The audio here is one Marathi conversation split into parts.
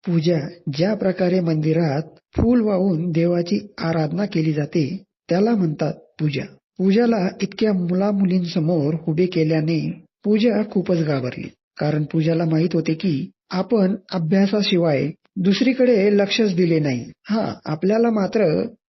पूजा ज्या प्रकारे मंदिरात फूल वाहून देवाची आराधना केली जाते त्याला म्हणतात पूजा. पूजाला इतक्या मुलामुलींसमोर उभे केल्याने पूजा खूपच घाबरली. कारण पूजाला माहित होते की आपण अभ्यासाशिवाय दुसरीकडे लक्षच दिले नाही. आपल्याला मात्र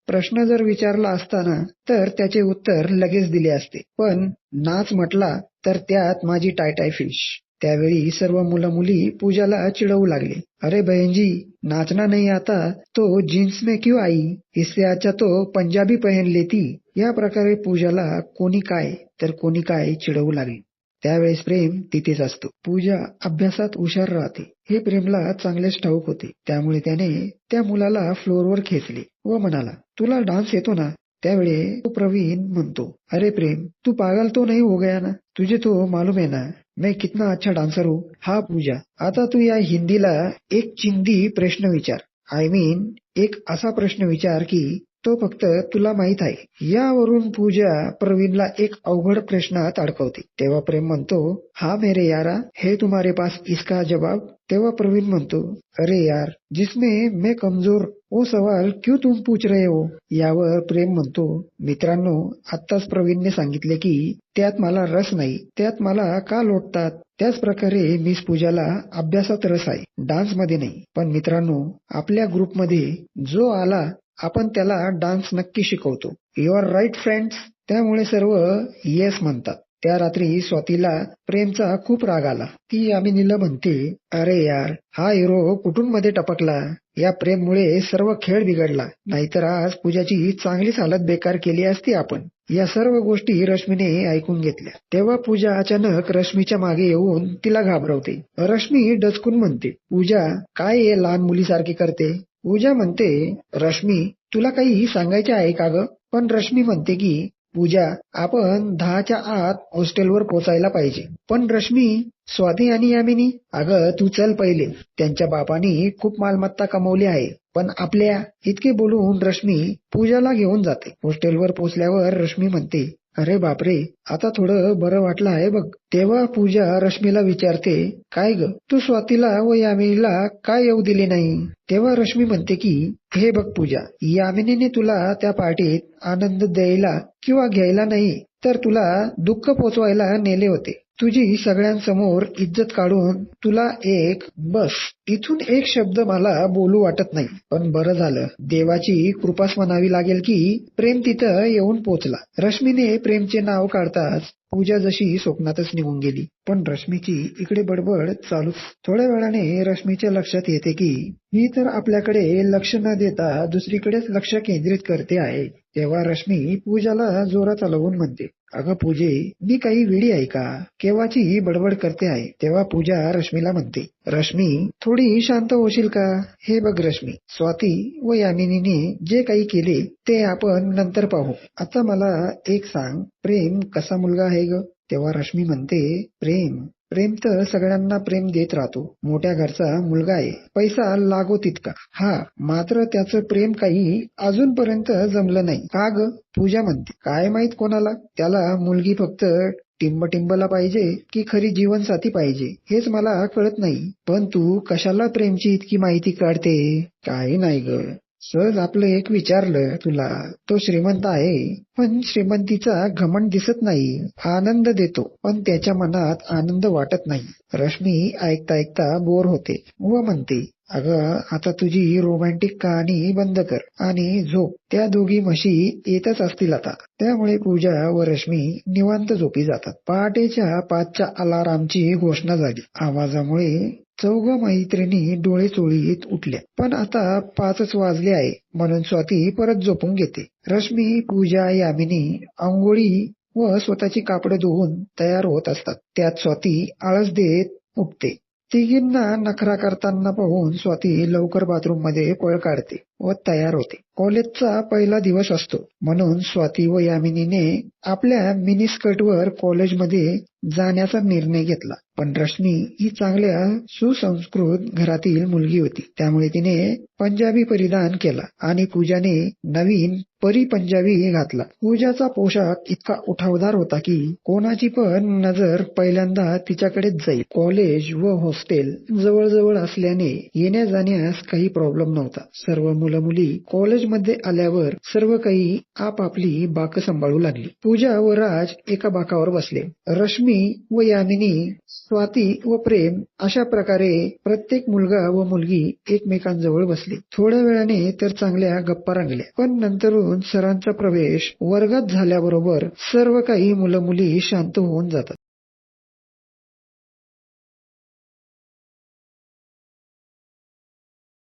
प्रश्न जर विचारला असता ना तर त्याचे उत्तर लगेच दिले असते. पण नाच म्हटला तर त्यात माझी टाय फिश. त्यावेळी सर्व मुलं मुली पूजाला चिडवू लागले. अरे बहन जी, नाचना नहीं आता तो जीन्स में क्यों आई, इससे अच्छा तो पंजाबी पहन लेती. या प्रकारे पूजाला कोणी काय तर कोणी काय चिडवू लागले. त्यावेळेस प्रेम तिथेच असतो. पूजा अभ्यासात हुशार राहते हे प्रेमला चांगलेच ठाऊक होते. त्यामुळे त्याने त्या मुलाला फ्लोअरवर खेचले व म्हणाला, तुला डान्स येतो ना. त्यावेळी तो प्रवीण म्हणतो, अरे प्रेम, तू पागल तो नहीं हो गया ना. तुझे तो मालूम है ना मैं कितना अच्छा डान्सर हूँ. हा पूजा, आता तू या हिंदीला एक चिंदी प्रश्न विचार. आय मीन एक असा प्रश्न विचार की तो फक्त तुला माहित आहे. यावरून पूजा प्रवीणला एक अवघड प्रश्नात अडकवते. तेव्हा प्रेम म्हणतो, हा मेरे यारा, है तुम्हारे पास इसका जवाब. तेव्हा प्रवीण म्हणतो, अरे यार, जिसमें मैं कमजोर वो सवाल क्यों तुम पूछ रहे हो. यावर प्रेम म्हणतो, मित्रांनो, आत्ताच प्रवीणने सांगितले की त्यात मला रस नाही, त्यात मला का लोटतात. त्याच प्रकारे मिस पूजाला अभ्यासात रस आहे, डान्समध्ये नाही. पण मित्रांनो, आपल्या ग्रुपमध्ये जो आला आपण त्याला डान्स नक्की शिकवतो. You are right friends. त्यामुळे सर्व येस म्हणतात. त्या रात्री स्वातीला प्रेमचा खूप राग आला. ती यामिनीला म्हणते, अरे यार, हा हिरो कुठून मध्ये टपकला. या प्रेममुळे सर्व खेळ बिघडला. नाहीतर आज पूजाची चांगलीच हालत बेकार केली असती आपण. या सर्व गोष्टी रश्मीने ऐकून घेतल्या. तेव्हा पूजा अचानक रश्मीच्या मागे येऊन तिला घाबरवते. रश्मी डचकून म्हणते, पूजा, काय हे लहान मुलीसारखी करते. पूजा म्हणते, रश्मी, तुला काही सांगायचे आहे का ग. पण रश्मी म्हणते की पूजा, आपण 10च्या आत हॉस्टेलवर पोचायला पाहिजे. पण रश्मी, स्वाती आणि यामिनी, अगं तू चल पहिले. त्यांच्या बापानी खूप मालमत्ता कमवली आहे. पण आपल्या इतके बोलून रश्मी पूजाला घेऊन जाते. हॉस्टेलवर पोचल्यावर रश्मी म्हणते, अरे बापरे, आता थोडं बरं वाटलं आहे बघ. तेव्हा पूजा रश्मीला विचारते, काय ग, तू स्वातीला व यामिनीला काय येऊ दिले नाही. तेव्हा रश्मी म्हणते की हे बघ पूजा, यामिनीने तुला त्या पार्टीत आनंद द्यायला किंवा घ्यायला नाही तर तुला दुःख पोचवायला नेले होते. तुझी सगळ्यांसमोर इज्जत काढून तुला एक बस इथून एक शब्द मला बोलू वाटत नाही. पण बरं झालं, देवाची कृपाच म्हणावी लागेल की प्रेम तिथं येऊन पोचला. रश्मीने प्रेमचे नाव काढताच पूजा जशी स्वप्नातच निघून गेली. पण रश्मीची इकडे बडबड चालूच. थोड्या वेळाने रश्मीच्या लक्षात येते की ही तर आपल्याकडे लक्ष न देता दुसरीकडेच लक्ष केंद्रित करते आहे. तेव्हा रश्मी पूजाला जोरात आलवून म्हणते, अगं पूजे, मी काही वेडी आहे का, केव्हाची बडबड करते आहे. तेव्हा पूजा रश्मीला म्हणते, रश्मी, थोडी शांत होशील का. हे बघ रश्मी, स्वाती व यामिनीने जे काही केले ते आपण नंतर पाहू. आता मला एक सांग, प्रेम कसा मुलगा आहे ग. तेव्हा रश्मी म्हणते, प्रेम तर सगळ्यांना प्रेम देत राहतो. मोठ्या घरचा मुलगा आहे, पैसा लागो तितका. मात्र त्याचं प्रेम काही अजूनपर्यंत जमलं नाही. का ग. पूजा म्हणते, काय माहित कोणाला. त्याला मुलगी फक्त टिंबला पाहिजे की खरी जीवनसाथी पाहिजे हेच मला कळत नाही. पण तू कशाला प्रेमची इतकी माहिती काढते. काही नाही ग, सहज आपलं एक विचारलं तुला. तो श्रीमंत आहे, पण श्रीमंतीचा घमंड दिसत नाही. आनंद देतो, पण त्याच्या मनात आनंद वाटत नाही. रश्मी ऐकता ऐकता बोर होते व म्हणते, अगं आता तुझी रोमॅन्टिक कहाणी बंद कर आणि झोप. त्या दोघी म्हशी येतच असतील आता. त्यामुळे पूजा व रश्मी निवांत झोपी जातात. पहाटेच्या 5च्या अलारामची घोषणा झाली. आवाजामुळे चौघ मैत्रिणी डोळे चोळीत उठल्या. पण आता 5च वाजले आहे म्हणून स्वाती परत झोपून घेते. रश्मी, पूजा, यामिनी अंघोळी व स्वतःची कापडं धुवून तयार होत असतात. त्यात स्वाती आळस देत उठते. तिघींना नखरा करताना पाहून स्वाती लवकर बाथरूम मध्ये पळ काढते. व तयार होते. कॉलेजचा पहिला दिवस असतो म्हणून स्वाती व यामिनीने आपल्या मिनी स्कर्टवर कॉलेजमध्ये जाण्याचा निर्णय घेतला. पण रश्मी ही चांगल्या सुसंस्कृत घरातील मुलगी होती, त्यामुळे तिने पंजाबी परिधान केला आणि पूजाने नवीन परी पंजाबी घातला. पूजाचा पोशाख इतका उठावदार होता की कोणाची पण नजर पहिल्यांदा तिच्याकडेच जाईल. कॉलेज व हॉस्टेल जवळजवळ असल्याने येण्या जाण्यास काही प्रॉब्लेम नव्हता. सर्व मुलं मुली कॉलेजमध्ये आल्यावर सर्व काही आपापली बाक सांभाळू लागली. पूजा व राज एका बाकावर बसले. रश्मी व यामिनी, स्वाती व प्रेम अशा प्रकारे प्रत्येक मुलगा व मुलगी एकमेकांजवळ बसली. थोड्या वेळाने तर चांगल्या गप्पा रंगल्या. पण नंतरून सरांचा प्रवेश वर्गात झाल्याबरोबर सर्व काही मुलं मुली शांत होऊन जातात.